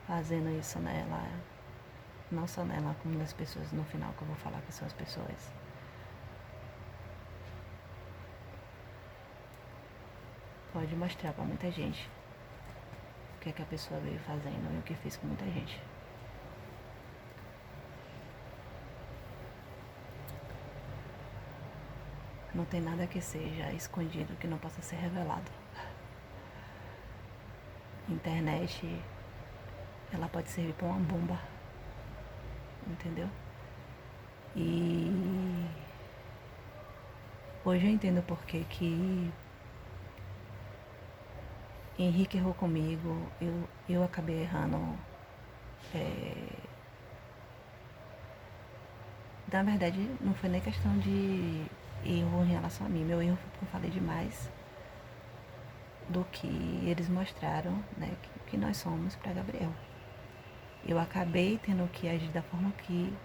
fazendo isso nela, não só nela, como nas pessoas no final que eu vou falar que são as pessoas. Pode mostrar pra muita gente o que é que a pessoa veio fazendo e o que fez com muita gente. Não tem nada que seja escondido que não possa ser revelado. Internet, ela pode servir para uma bomba, entendeu? E hoje eu entendo por que Henrique errou comigo, eu acabei errando. Na verdade, não foi nem questão de erro em relação a mim. Meu erro foi porque eu falei demais do que eles mostraram, né, que nós somos para Gabriel. Eu acabei tendo que agir da forma que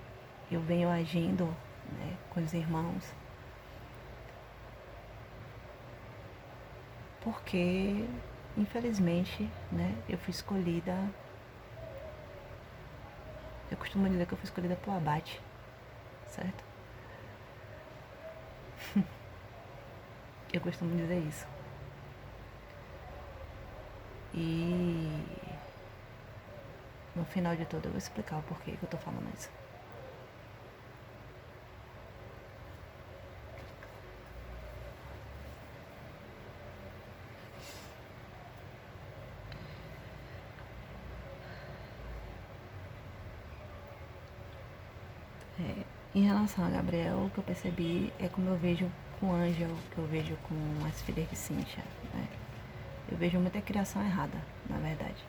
eu venho agindo, né, com os irmãos, porque infelizmente, né, eu fui escolhida. Eu costumo dizer que eu fui escolhida pro abate, certo? Eu costumo dizer isso. E no final de tudo eu vou explicar o porquê que eu tô falando isso. Em relação a Gabriel, o que eu percebi é como eu vejo com o Ângel, que eu vejo com as filhas de Cíntia, né? Eu vejo muita criação errada, na verdade.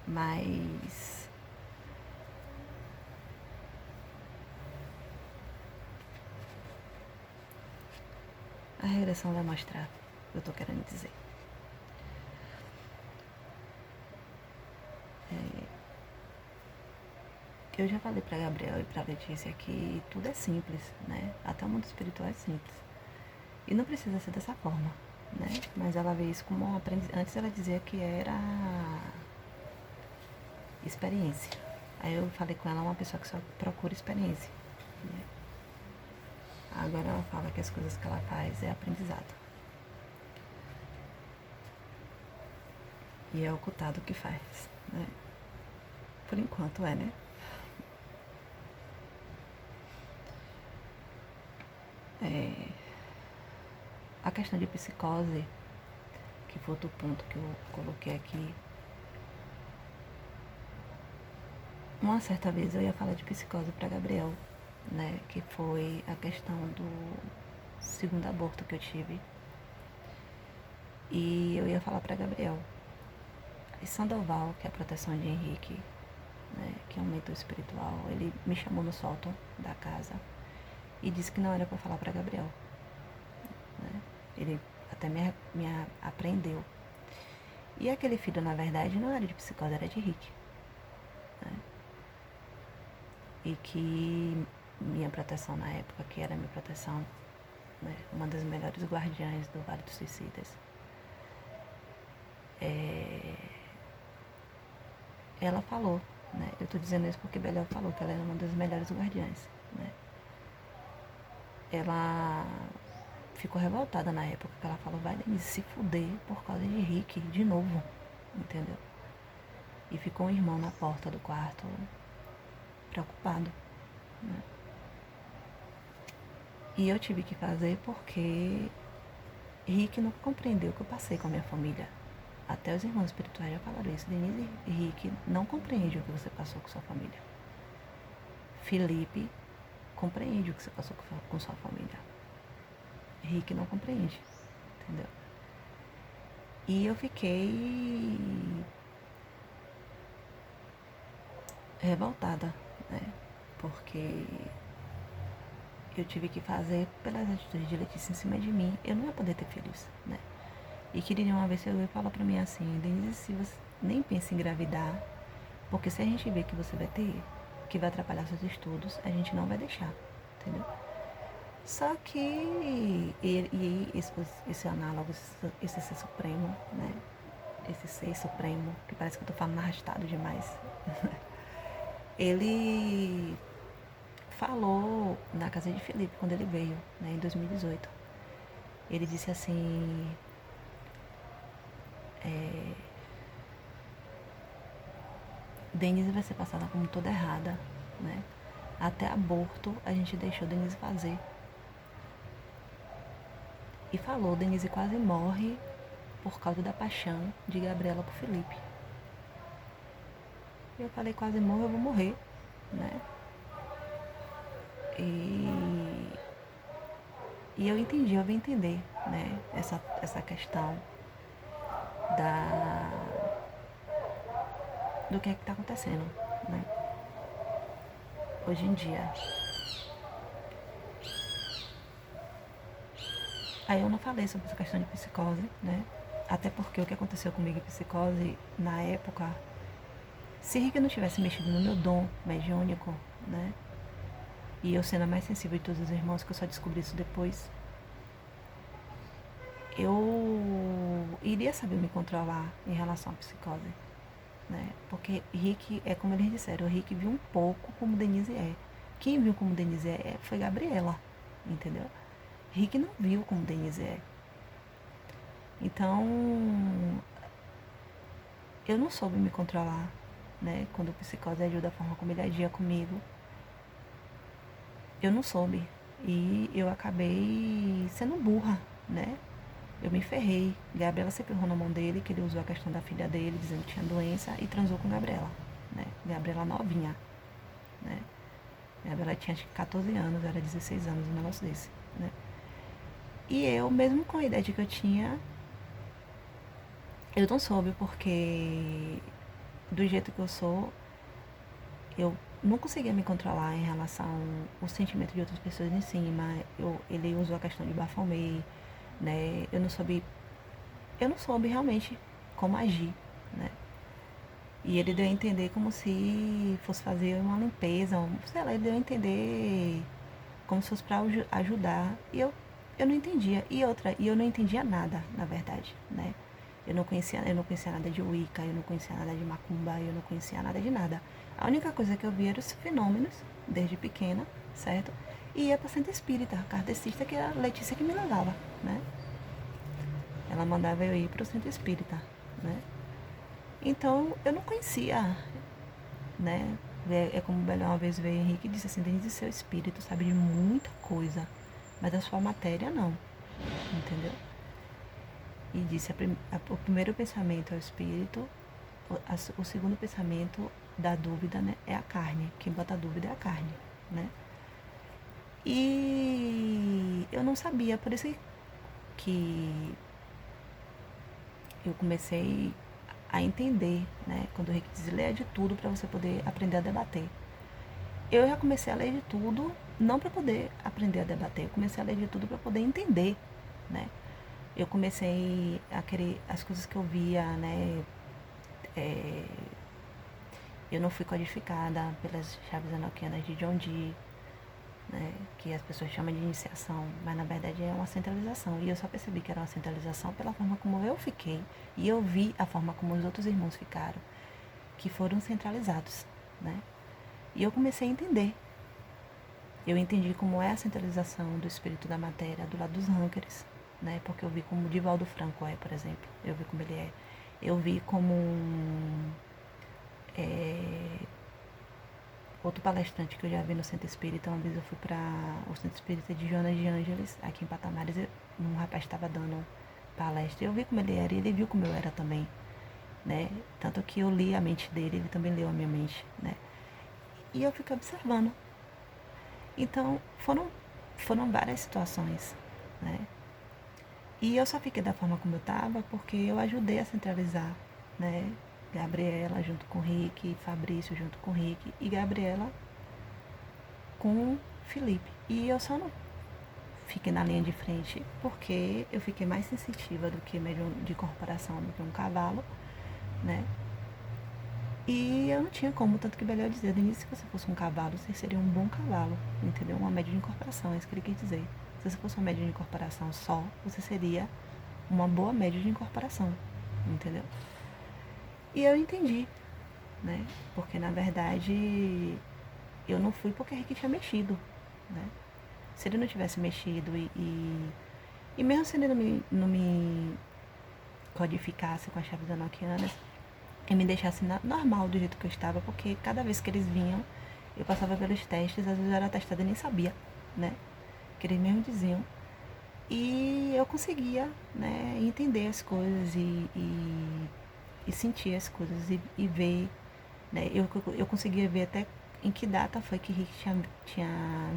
Mas a regressão vai mostrar o que eu tô querendo dizer. Eu já falei pra Gabriel e pra Letícia que tudo é simples, né? Até o mundo espiritual é simples. E não precisa ser dessa forma, né? Mas ela vê isso como uma aprendizagem. Antes ela dizia que era experiência. Aí eu falei com ela, uma pessoa que só procura experiência, né? Agora ela fala que as coisas que ela faz é aprendizado. E é ocultado o que faz, né? Por enquanto é, né? A questão de psicose, que foi outro ponto que eu coloquei aqui. Uma certa vez eu ia falar de psicose para Gabriel, né? Que foi a questão do segundo aborto que eu tive. E eu ia falar para Gabriel. E Sandoval, que é a proteção de Henrique, né? Que é um mentor espiritual, ele me chamou no sótão da casa e disse que não era para falar para Gabriel, né? Ele até me apreendeu. E aquele filho, na verdade, não era de psicose, era de Henrique, né? E que minha proteção na época, que era minha proteção, né, uma das melhores guardiães do Vale dos Suicidas, ela falou, né? Eu tô dizendo isso porque Belial falou que ela era uma das melhores guardiães, né? Ela ficou revoltada na época, que ela falou, vai Denise, se fuder por causa de Henrique de novo, entendeu? E ficou um irmão na porta do quarto, preocupado, né? E eu tive que fazer porque Henrique não compreendeu o que eu passei com a minha família. Até os irmãos espirituais já falaram isso. Denise e Henrique não compreende o que você passou com sua família. Felipe compreende o que você passou com sua família. Henrique não compreende, entendeu? E eu fiquei revoltada, né? Porque eu tive que fazer pelas atitudes de Letícia em cima de mim. Eu não ia poder ter filhos, né? E queria uma vez eu ia falar pra mim assim, Denise, se você nem pensa em engravidar, porque se a gente vê que você vai ter, que vai atrapalhar seus estudos, a gente não vai deixar, entendeu? Só que esse análogo, esse ser supremo, né? esse ser supremo, que parece que eu tô falando arrastado demais, ele falou na casa de Felipe, quando ele veio, né, em 2018. Ele disse assim, Denise vai ser passada como toda errada, né? Até aborto a gente deixou Denise fazer. E falou, Denise quase morre por causa da paixão de Gabriela por Felipe. E eu falei, quase morro, eu vou morrer, né? E eu entendi, eu vim entender, né? Essa questão da do que é que tá acontecendo, né? Hoje em dia. Aí eu não falei sobre essa questão de psicose, né? Até porque o que aconteceu comigo em psicose, na época, se Rick não tivesse mexido no meu dom mediúnico, né? E eu sendo a mais sensível de todos os irmãos, que eu só descobri isso depois, eu iria saber me controlar em relação à psicose, né? Porque Rick, é como eles disseram, o Rick viu um pouco como Denise é. Quem viu como Denise foi Gabriela, entendeu? Rick não viu como Denise é. Então, eu não soube me controlar, né? Quando o psicose agiu da forma como ele agia comigo, eu não soube. E eu acabei sendo burra, né? Eu me ferrei. Gabriela se ferrou na mão dele, que ele usou a questão da filha dele, dizendo que tinha doença, e transou com Gabriela, né? Gabriela novinha, né? Gabriela tinha acho que 14 anos, era 16 anos, um negócio desse, né? E eu, mesmo com a idade que eu tinha, eu não soube, porque do jeito que eu sou, eu não conseguia me controlar em relação ao sentimento de outras pessoas em cima. Ele usou a questão de bafomei, né? Eu não soube realmente como agir, né? E ele deu a entender como se fosse fazer uma limpeza, sei lá, ele deu a entender como se fosse para ajudar. E eu não entendia. E eu não entendia nada, na verdade, né? Eu não conhecia nada de Wicca, eu não conhecia nada de Macumba, eu não conhecia nada de nada. A única coisa que eu via eram os fenômenos, desde pequena, certo? E ia para centro espírita, kardecista, que era a Letícia que me levava, né? Ela mandava eu ir para o centro espírita, né? Então, eu não conhecia, né? É como o Belo uma vez veio Henrique e disse assim, Denise, seu espírito sabe de muita coisa, mas a sua matéria não, entendeu? E disse, o primeiro pensamento é o espírito, o segundo pensamento da dúvida, né, é a carne. Quem bota a dúvida é a carne, né? E eu não sabia, por isso que eu comecei a entender, né? Quando o Rick diz, leia de tudo para você poder aprender a debater. Eu já comecei a ler de tudo, não para poder aprender a debater, eu comecei a ler de tudo para poder entender, né? Eu comecei a querer as coisas que eu via, né? Eu não fui codificada pelas chaves enoquianas de John Dee, né? Que as pessoas chamam de iniciação, mas na verdade é uma centralização. E eu só percebi que era uma centralização pela forma como eu fiquei. E eu vi a forma como os outros irmãos ficaram, que foram centralizados, né? E eu comecei a entender. Eu entendi como é a centralização do espírito da matéria do lado dos rankers, né? Porque eu vi como o Divaldo Franco é, por exemplo. Eu vi como ele é. Eu vi como outro palestrante que eu já vi no Centro Espírita. Uma vez eu fui para o Centro Espírita de Jonas de Ângeles, aqui em Patamares, um rapaz estava dando palestra. Eu vi como ele era e ele viu como eu era também, né? Tanto que eu li a mente dele, ele também leu a minha mente, né? E eu fiquei observando. Então, foram várias situações, né? E eu só fiquei da forma como eu estava porque eu ajudei a centralizar, né? Gabriela junto com o Rick, Fabrício junto com o Rick e Gabriela com Felipe. E eu só não fiquei na linha de frente porque eu fiquei mais sensitiva do que médium de corporação do que um cavalo, né? E eu não tinha como, tanto que Belial dizia, Denise, se você fosse um cavalo, você seria um bom cavalo, entendeu? Uma média de incorporação, é isso que ele quis dizer. Se você fosse uma média de incorporação só, você seria uma boa média de incorporação, entendeu? E eu entendi, né? Porque na verdade eu não fui porque Rick tinha mexido, né? Se ele não tivesse mexido e mesmo se ele não me codificasse com as chaves enoquianas e me deixasse normal do jeito que eu estava, porque cada vez que eles vinham, eu passava pelos testes, às vezes eu era testada e nem sabia, né? Que eles mesmo diziam. E eu conseguia, né, entender as coisas e sentir as coisas e ver, né? Eu conseguia ver até em que data foi que Rick tinha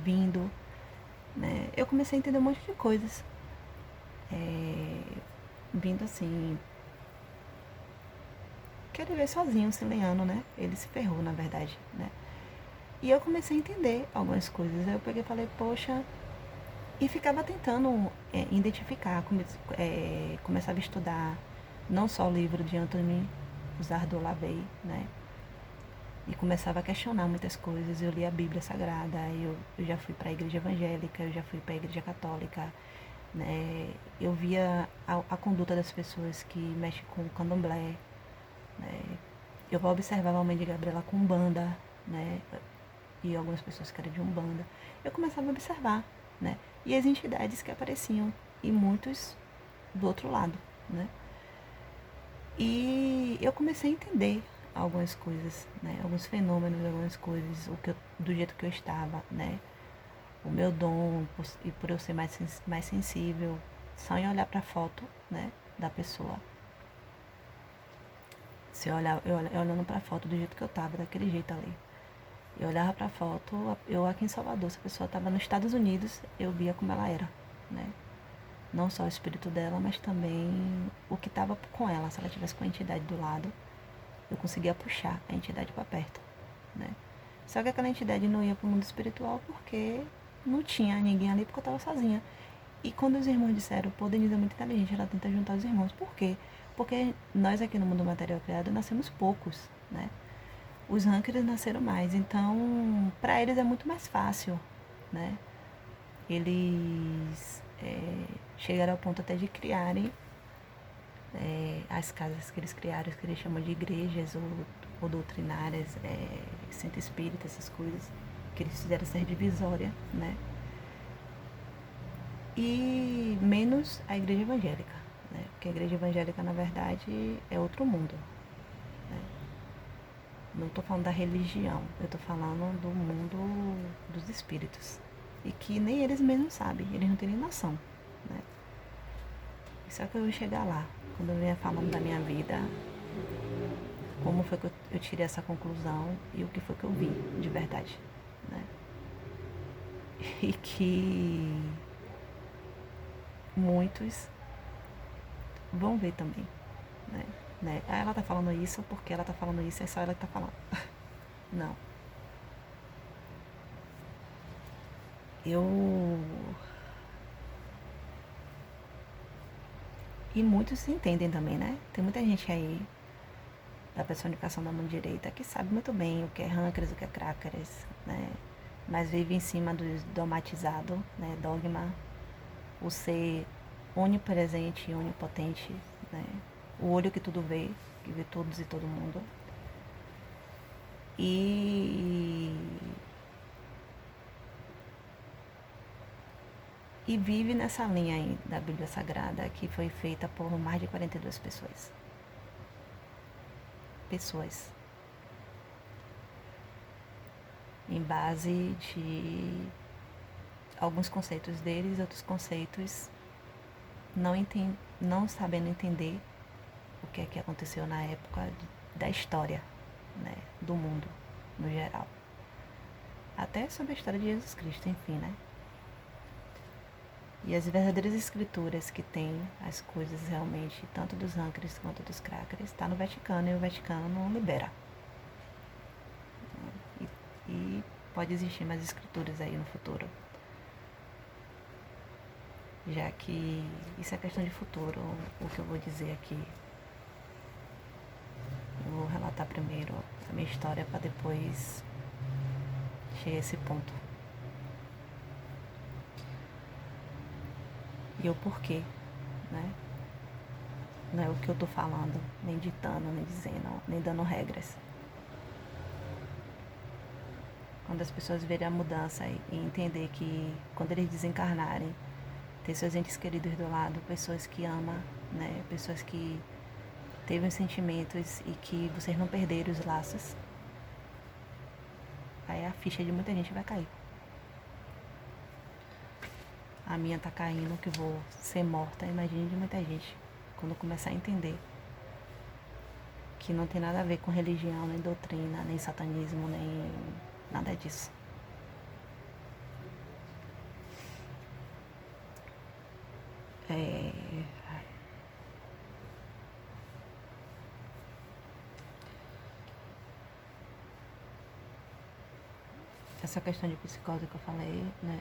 vindo, né? Eu comecei a entender um monte de coisas. Vindo assim, querer ver sozinho, se leando, né? Ele se ferrou, na verdade, né? E eu comecei a entender algumas coisas. Aí eu peguei e falei, poxa, e ficava tentando identificar, começava a estudar não só o livro de Anthony Zardou Lavey, né? E começava a questionar muitas coisas. Eu li a Bíblia Sagrada, eu já fui para a igreja evangélica, eu já fui para a igreja católica, né? Eu via a conduta das pessoas que mexem com o candomblé, né? Eu observava a mãe de Gabriela com Umbanda, né? E algumas pessoas que eram de Umbanda. Eu começava a observar, né? E as entidades que apareciam, e muitos do outro lado, né? E eu comecei a entender algumas coisas, né? Alguns fenômenos, algumas coisas, do jeito que eu estava, né? O meu dom, e por eu ser mais sensível, só em olhar para a foto, né? Da pessoa. Se eu olhar, eu olhando para a foto do jeito que eu estava, daquele jeito ali. Eu olhava para a foto, eu aqui em Salvador, se a pessoa estava nos Estados Unidos, eu via como ela era, né? Não só o espírito dela, mas também o que estava com ela. Se ela tivesse com a entidade do lado, eu conseguia puxar a entidade para perto, né? Só que aquela entidade não ia para o mundo espiritual porque não tinha ninguém ali, porque eu estava sozinha. E quando os irmãos disseram, pô, Denise é muito inteligente, ela tenta juntar os irmãos. Por quê? Porque nós aqui no mundo material criado nascemos poucos, né? Os rankers nasceram mais, então para eles é muito mais fácil, né? Eles chegaram ao ponto até de criarem as casas que eles criaram, que eles chamam de igrejas ou doutrinárias, centro espírita, essas coisas, que eles fizeram ser divisória, né? E menos a igreja evangélica, né? Porque a igreja evangélica, na verdade, é outro mundo. Né? Não estou falando da religião, eu estou falando do mundo dos espíritos. E que nem eles mesmos sabem, eles não têm nem noção. Né? Só que eu vou chegar lá, quando eu vier falando da minha vida, como foi que eu tirei essa conclusão e o que foi que eu vi de verdade. Né? E que muitos vão ver também. Né? Ah, ela tá falando isso porque ela tá falando isso, é só ela que tá falando. Não. Eu. E muitos entendem também, né? Tem muita gente aí da personificação da mão direita que sabe muito bem o que é rancres, o que é crackers, né? Mas vive em cima do dogmatizado, né? Dogma, o ser onipresente e onipotente, né? O olho que tudo vê, que vê todos e todo mundo. E vive nessa linha aí da Bíblia Sagrada que foi feita por mais de 42 pessoas. Em base de alguns conceitos deles, outros conceitos não sabendo entender o que é que aconteceu na época da história, né, do mundo no geral. Até sobre a história de Jesus Cristo, enfim, né? E as verdadeiras escrituras que tem as coisas realmente, tanto dos rancres quanto dos crackers, está no Vaticano e o Vaticano não libera. E pode existir mais escrituras aí no futuro. Já que isso é questão de futuro, o que eu vou dizer aqui. Eu vou relatar primeiro a minha história para depois chegar a esse ponto. E o porquê, né? não é o que eu tô falando, nem ditando, nem dizendo, nem dando regras. Quando as pessoas verem a mudança e entender que quando eles desencarnarem, ter seus entes queridos do lado, pessoas que amam, né? Pessoas que teve os sentimentos e que vocês não perderam os laços, aí a ficha de muita gente vai cair. A minha tá caindo, que vou ser morta, imagine de muita gente. Quando começar a entender que não tem nada a ver com religião, nem doutrina, nem satanismo, nem nada disso. Essa questão de psicose que eu falei, né?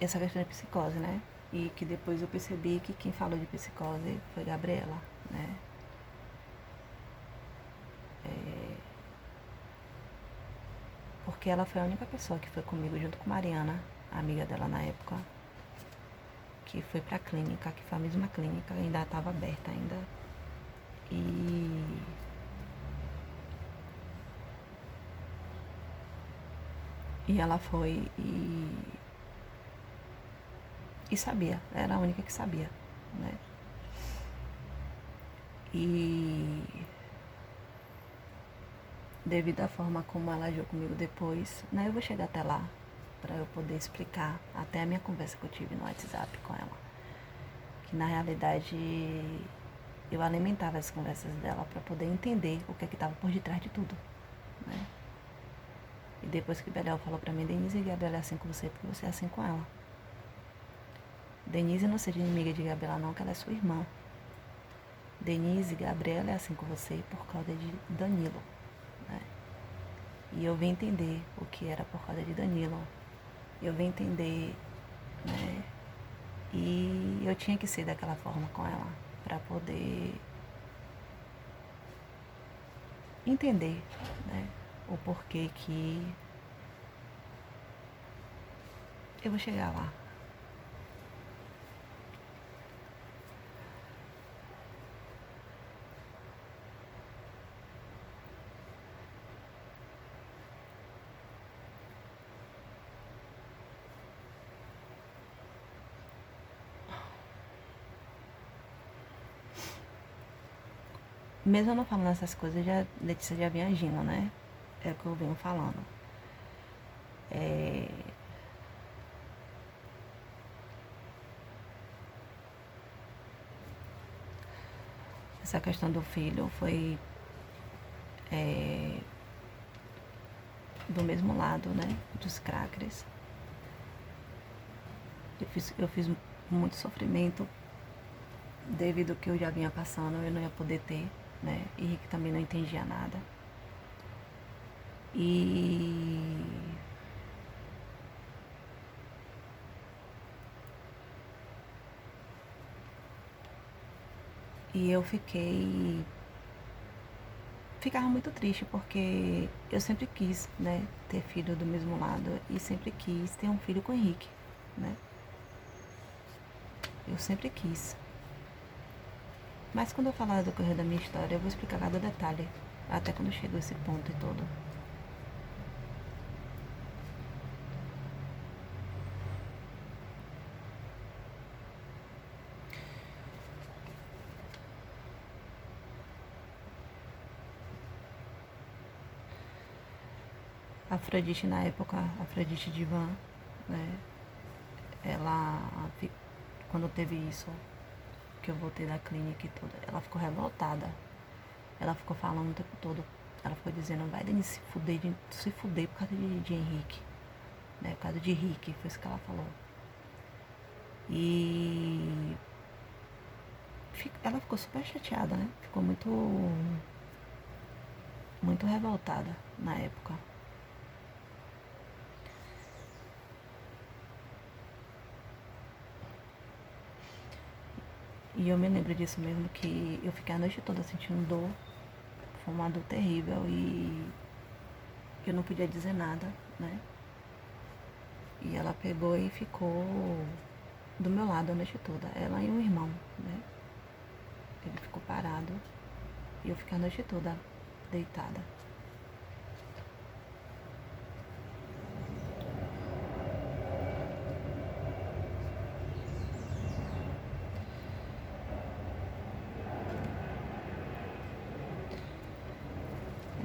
Essa questão de psicose, né? E que depois eu percebi que quem falou de psicose foi Gabriela, né? Porque ela foi a única pessoa que foi comigo junto com Mariana, a amiga dela na época, que foi pra clínica, que foi a mesma clínica, ainda estava aberta ainda. E ela foi e sabia, era a única que sabia, né? E devido à forma como ela agiu comigo depois, né, eu vou chegar até lá para eu poder explicar até a minha conversa que eu tive no WhatsApp com ela, que na realidade eu alimentava as conversas dela para poder entender o que é que estava por detrás de tudo, né? E depois que Belial falou para mim, Denise, Gabriela é assim com você porque você é assim com ela. Denise não seja inimiga de Gabriela não, que ela é sua irmã. Denise, Gabriela é assim com você por causa de Danilo, né? E eu vim entender o que era por causa de Danilo. Eu vim entender, né? E eu tinha que ser daquela forma com ela para poder entender, né? O porquê que eu vou chegar lá. Mesmo eu não falando essas coisas, já, Letícia já vinha agindo, né? É o que eu venho falando. Essa questão do filho foi do mesmo lado, né? Dos crackers. Eu fiz muito sofrimento devido ao que eu já vinha passando, eu não ia poder ter, né? E Rick também não entendia nada. E eu ficava muito triste porque eu sempre quis, né, ter filho do mesmo lado e sempre quis ter um filho com o Henrique, né? Eu sempre quis. Mas quando eu falar do correr da minha história, eu vou explicar cada detalhe, até quando chegou esse ponto e todo. A Afrodite na época, a Afrodite Divan, né? Ela, quando teve isso, que eu voltei da clínica e tudo, ela ficou revoltada. Ela ficou falando o tempo todo. Ela ficou dizendo, vai Denise se fuder por causa de Henrique. Né? Por causa de Rick, foi isso que ela falou. E ela ficou super chateada, né? Ficou muito revoltada na época. E eu me lembro disso mesmo, que eu fiquei a noite toda sentindo dor. Foi uma dor terrível e eu não podia dizer nada, né? E ela pegou e ficou do meu lado a noite toda, ela e um irmão, né? Ele ficou parado e eu fiquei a noite toda deitada.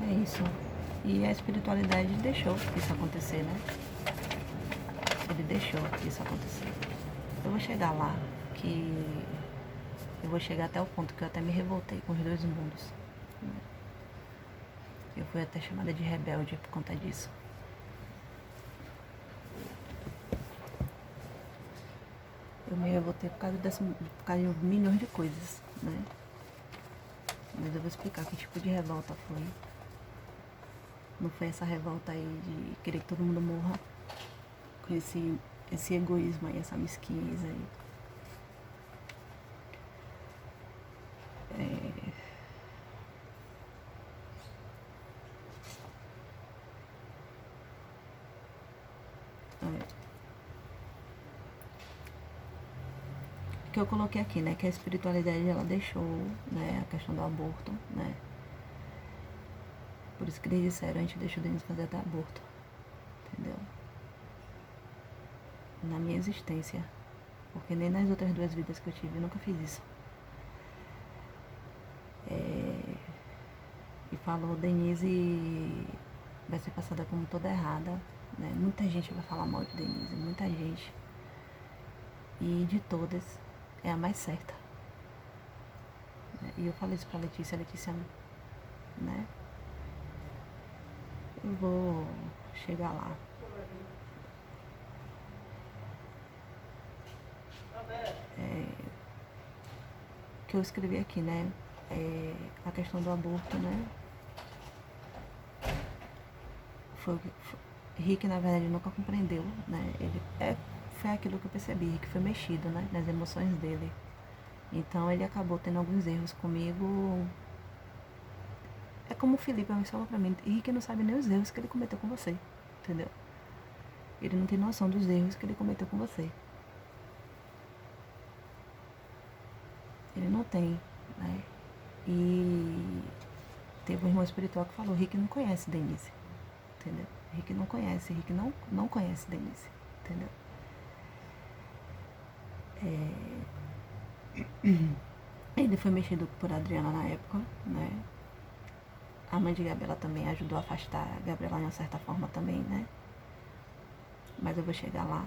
É isso. E a espiritualidade deixou isso acontecer, né? Ele deixou isso acontecer. Eu vou chegar lá, que eu vou chegar até o ponto que eu até me revoltei com os dois mundos. Né? Eu fui até chamada de rebelde por conta disso. Eu me revoltei por causa de milhões de coisas, né? Mas eu vou explicar que tipo de revolta foi. Não foi essa revolta aí de querer que todo mundo morra com esse egoísmo aí, essa mesquinhez aí. Que eu coloquei aqui, né? Que a espiritualidade ela deixou, né? A questão do aborto, né? Por isso que eles disseram, a gente deixou o Denis fazer até aborto. Entendeu? Na minha existência. Porque nem nas outras duas vidas que eu tive, eu nunca fiz isso. E falou, Denise vai ser passada como toda errada. Né? Muita gente vai falar mal de Denise, muita gente. E de todas, é a mais certa. E eu falei isso pra Letícia, né? Eu vou chegar lá. Que eu escrevi aqui, né? A questão do aborto, né? Rick, na verdade, nunca compreendeu, né? Foi aquilo que eu percebi, Rick foi mexido, né? Nas emoções dele. Então, ele acabou tendo alguns erros comigo. É como o Felipe falou pra mim, Rick não sabe nem os erros que ele cometeu com você, entendeu? Ele não tem noção dos erros que ele cometeu com você. Ele não tem, né? E teve um irmão espiritual que falou, Rick não conhece Denise, entendeu? Rick não conhece, Rick não conhece Denise, entendeu? Ele foi mexido por Adriana na época, né? A mãe de Gabriela também ajudou a afastar a Gabriela de uma certa forma também, né? Mas eu vou chegar lá.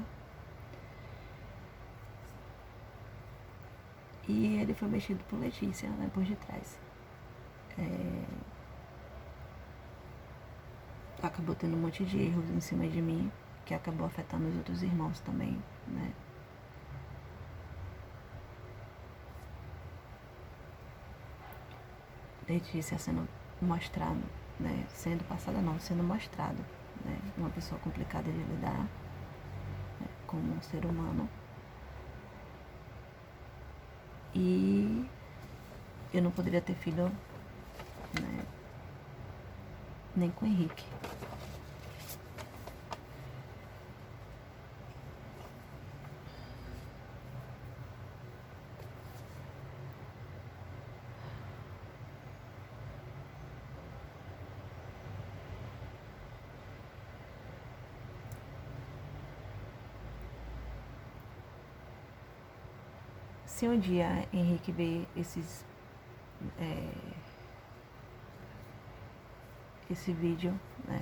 E ele foi mexido por Letícia, né? Por de trás. Acabou tendo um monte de erros em cima de mim, que acabou afetando os outros irmãos também, né? Letícia sendo mostrado, né? Sendo passada não, sendo mostrado, né? Uma pessoa complicada de lidar, né? Como um ser humano. E eu não poderia ter filho, né? Nem com o Henrique. Se um dia Henrique ver esse vídeo, né?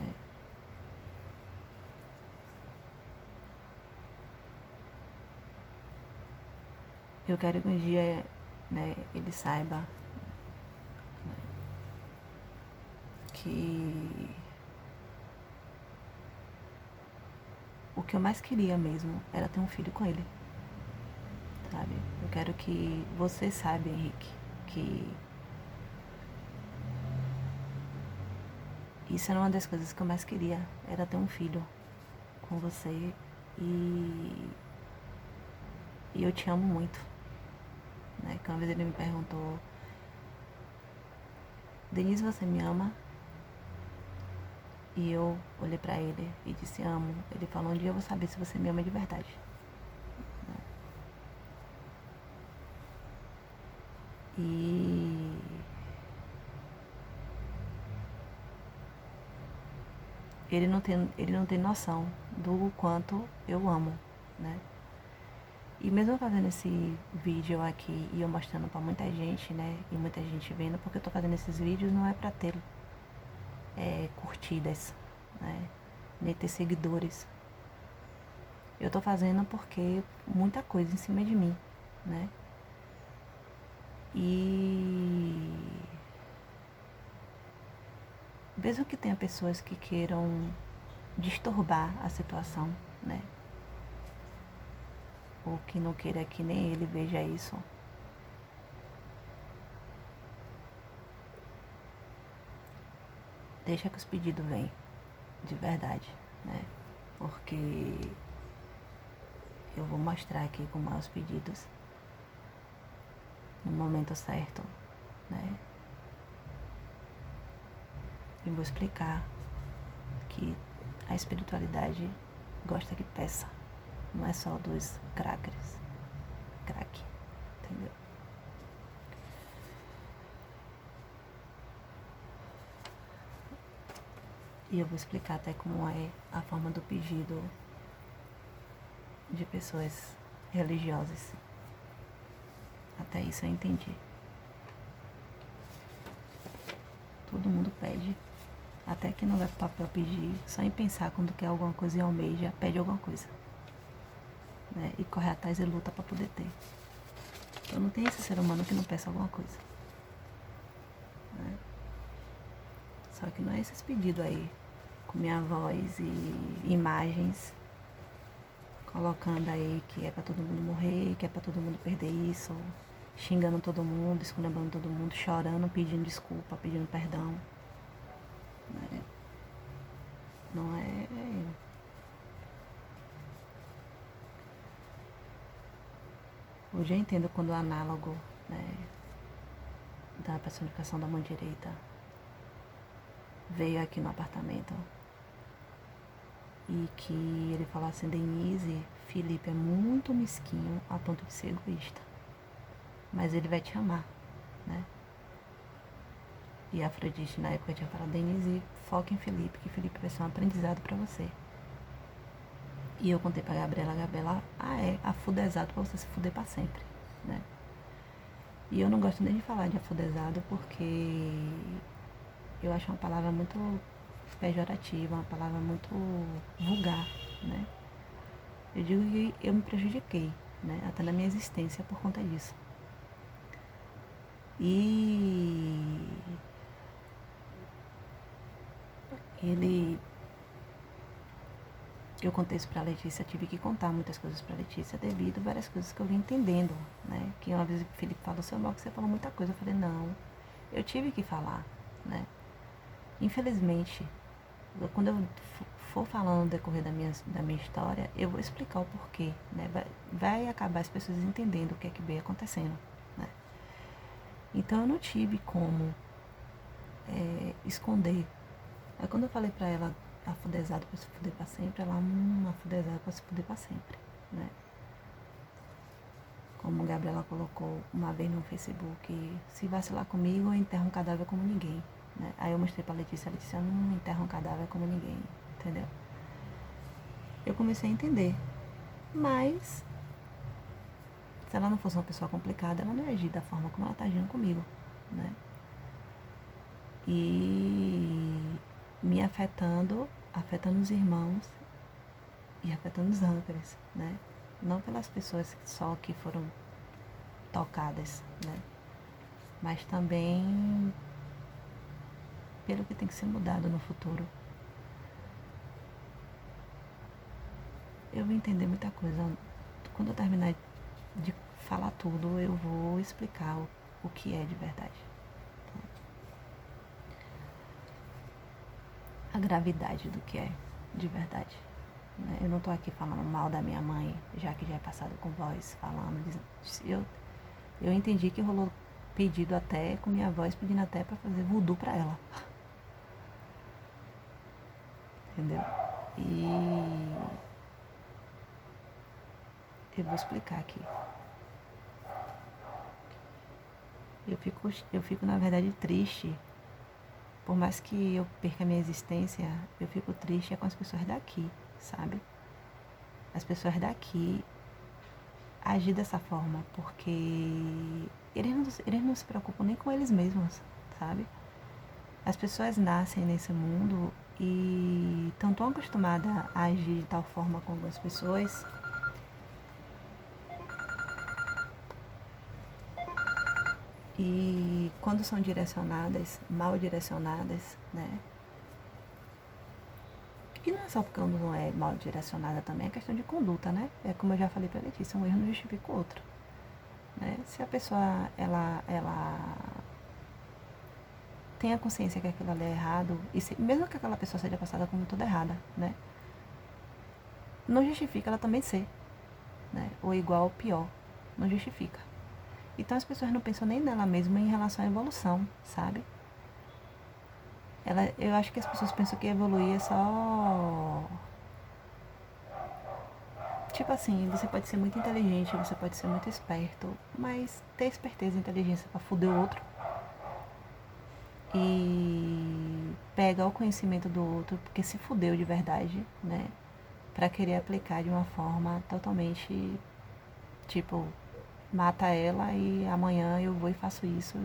Eu quero que um dia, né, ele saiba, né, que o que eu mais queria mesmo era ter um filho com ele, sabe? Eu quero que você saiba, Henrique, que isso era uma das coisas que eu mais queria, era ter um filho com você e eu te amo muito, né? Que uma vez ele me perguntou, Denise, você me ama? E eu olhei pra ele e disse, amo. Ele falou, um dia eu vou saber se você me ama de verdade. E ele não tem noção do quanto eu amo, né? E mesmo fazendo esse vídeo aqui e eu mostrando pra muita gente, né? E muita gente vendo, porque eu tô fazendo esses vídeos não é pra ter curtidas, né? Nem ter seguidores. Eu tô fazendo porque muita coisa em cima de mim, né? E mesmo que tenha pessoas que queiram distorbar a situação, né? Ou que não queira que nem ele veja isso. Deixa que os pedidos vêm, de verdade, né? Porque eu vou mostrar aqui como é os pedidos no momento certo, né? E vou explicar que a espiritualidade gosta que peça, não é só dos crackers, crack, entendeu? E eu vou explicar até como é a forma do pedido de pessoas religiosas. Até isso eu entendi. Todo mundo pede. Até que não vai pro papel pedir, só em pensar quando quer alguma coisa e almeja, pede alguma coisa. Né? E corre atrás e luta para poder ter. Então não tem esse ser humano que não peça alguma coisa. Né? Só que não é esses pedidos aí, com minha voz e imagens, colocando aí que é pra todo mundo morrer, que é pra todo mundo perder isso, xingando todo mundo, esculhambando todo mundo, chorando, pedindo desculpa, pedindo perdão. Né? Não é. Hoje eu entendo quando o análogo, né, da personificação da mão direita veio aqui no apartamento e que ele falou assim, Denise, Felipe é muito mesquinho a ponto de ser egoísta, mas ele vai te amar, né? E a Afrodite na época tinha falado, Denise, foca em Felipe, que Felipe vai ser um aprendizado pra você. E eu contei pra Gabriela, a Gabriela, afudezado pra você se fuder pra sempre, né? E eu não gosto nem de falar de afudezado porque eu acho uma palavra muito pejorativa, uma palavra muito vulgar, né? Eu digo que eu me prejudiquei, né? Até na minha existência por conta disso. E ele... Eu contei isso pra Letícia, tive que contar muitas coisas pra Letícia devido a várias coisas que eu vim entendendo, né? Que uma vez o Felipe falou, seu mal, que você falou muita coisa. Eu falei, não, eu tive que falar, né? Infelizmente, quando eu for falando no decorrer da minha história, eu vou explicar o porquê, né? Vai acabar as pessoas entendendo o que é que veio acontecendo, né? Então eu não tive como esconder. Aí quando eu falei pra ela, afudezado pra se fuder pra sempre, ela, afudezado pra se fuder pra sempre, né? Como a Gabriela colocou uma vez no Facebook, se vacilar comigo, eu enterro um cadáver como ninguém, né? Aí eu mostrei pra Letícia, eu não enterro um cadáver como ninguém, entendeu? Eu comecei a entender, mas se ela não fosse uma pessoa complicada, ela não ia agir da forma como ela tá agindo comigo, né? E me afetando os irmãos e afetando os âncoras, né? Não pelas pessoas só que foram tocadas, né? Mas também pelo que tem que ser mudado no futuro. Eu vou entender muita coisa. Quando eu terminar de falar tudo, eu vou explicar o que é de verdade. A gravidade do que é de verdade. Eu não tô aqui falando mal da minha mãe, já que já é passado com voz, falando. Eu entendi que rolou pedido até, com minha voz pedindo até pra fazer voodoo pra ela. entendeu? E eu vou explicar aqui. Eu fico na verdade triste. Por mais que eu perca a minha existência, eu fico triste com as pessoas daqui, sabe? As pessoas daqui agir dessa forma, porque eles não se preocupam nem com eles mesmos, sabe? As pessoas nascem nesse mundo e estão tão acostumadas a agir de tal forma com algumas pessoas e quando são direcionadas, mal direcionadas, né? E não é só porque não é mal direcionada também, é questão de conduta, né? É como eu já falei pra Letícia, um erro não justifica o outro. Né? Se a pessoa, ela tem a consciência que aquilo ali é errado, e mesmo que aquela pessoa seja passada como toda errada, né? Não justifica ela também ser, né? Ou igual ou pior. Não justifica. Então as pessoas não pensam nem nela mesma em relação à evolução, sabe? Eu acho que as pessoas pensam que evoluir é só. Tipo assim, você pode ser muito inteligente, você pode ser muito esperto, mas ter esperteza e inteligência pra foder o outro e pegar o conhecimento do outro, porque se fudeu de verdade, né? Pra querer aplicar de uma forma totalmente, tipo, mata ela e amanhã eu vou e faço isso.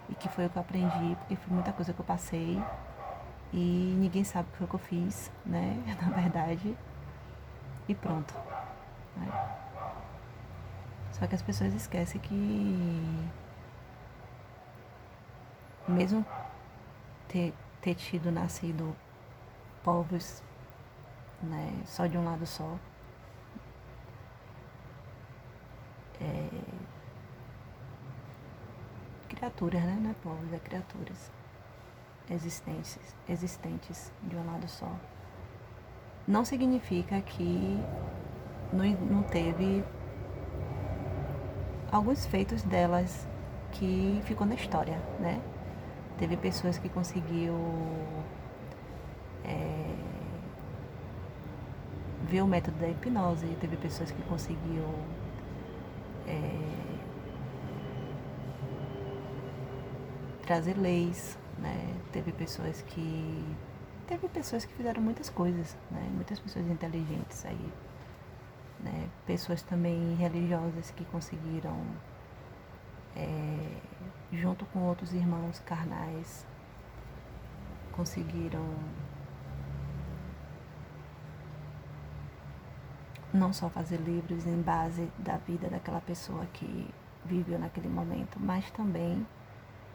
E que foi o que eu aprendi, porque foi muita coisa que eu passei e ninguém sabe o que foi que eu fiz, né? Na verdade. E pronto. Né? Só que as pessoas esquecem que mesmo ter tido nascido povos, né, só de um lado só, criaturas, né? Não é povos, é criaturas existentes de um lado só. Não significa que não teve alguns feitos delas que ficou na história, né? Teve pessoas que conseguiu ver o método da hipnose, teve pessoas que conseguiu trazer leis, né? Teve pessoas que fizeram muitas coisas, né? Muitas pessoas inteligentes aí, né? Pessoas também religiosas que conseguiram, junto com outros irmãos carnais, conseguiram não só fazer livros em base da vida daquela pessoa que viveu naquele momento, mas também